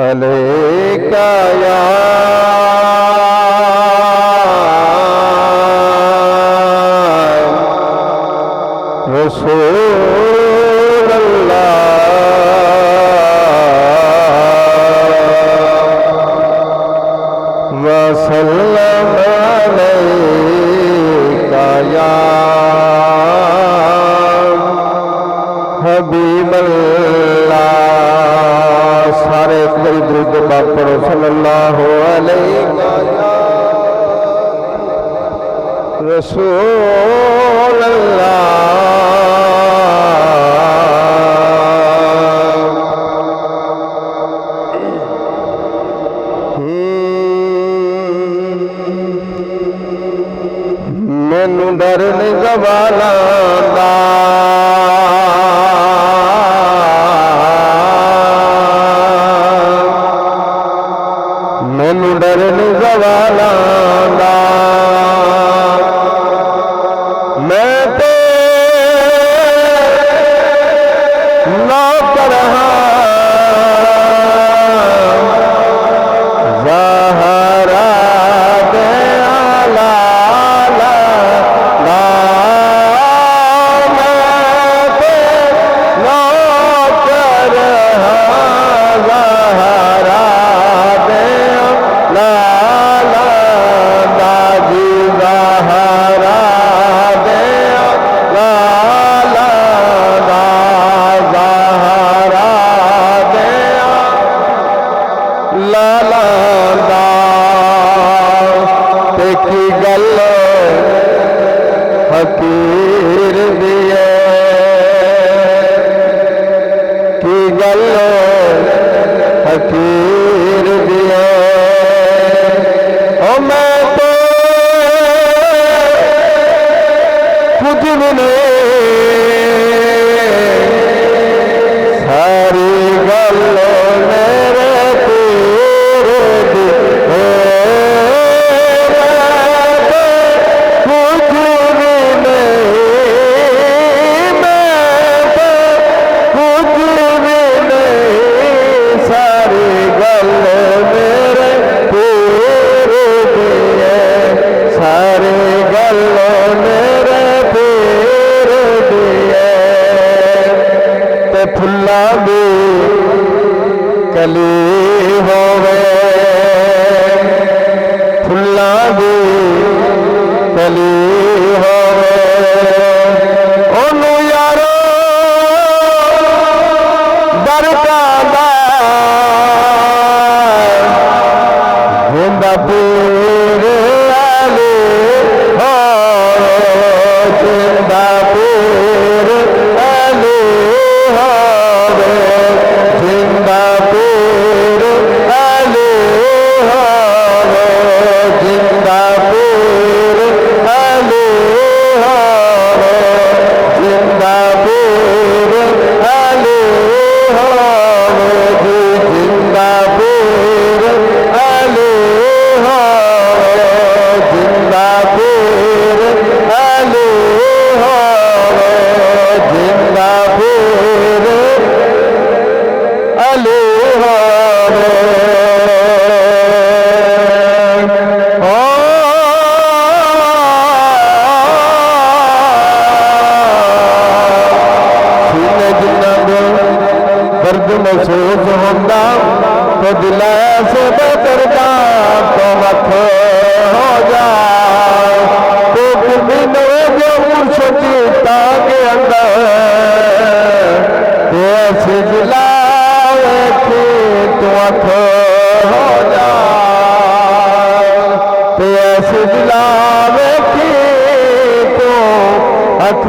अलैका या रसूल अल्लाह वसल्लम अलैका या हबीब अल्लाह। सारे एक बारी दुरूद पाक पढ़ो सल्लल्लाहु अलैहि रसूल मैनू डर नहीं ज़वालां दा, मैनू डर नहीं ज़वालां दा। मैं ते नौकर हां ज़हरा दे आला ला ला। मैं ते नौकर हां ज़हरा दे आला ला दादी ज़हरा दे आला ला दा ज़हरा दे आला ला दा। ते की गल फकीर दी है, की गल फकीर दी है। ओ मैं तो कुछ भी नहीं, सारी गल मेरे पीर दी है। कुछ भी नहीं, मैं तो कुछ भी नहीं, सारी गल मेरे पीर दी है। सारी गल मेरे पीर दी है। ते फुल्ला दी कली होवे, फुल्ला दी कली होवे, ओनू यारो दरकादा जिंदा पीर आले हो, जिंदा पीर आले होवे, जिंदा पीर आले होवे, जिंदा पीर आले होवे, जिंदा पीर आले होवे, जिंदा पीर आले होवे, जिंदा पीर आले होवे, जिंदा पीर आले होवे। ओ सीने जिन्ना दे दर्द महसूस होंदा तो दिल ऐसे बेदर्दा तो वख हो जाए। तो कुमी नवे जो मुर्शदी के अंदर तो ऐसे दिलावे कि तो वख हो जाए। तो ऐसे दिलावे कि तो वख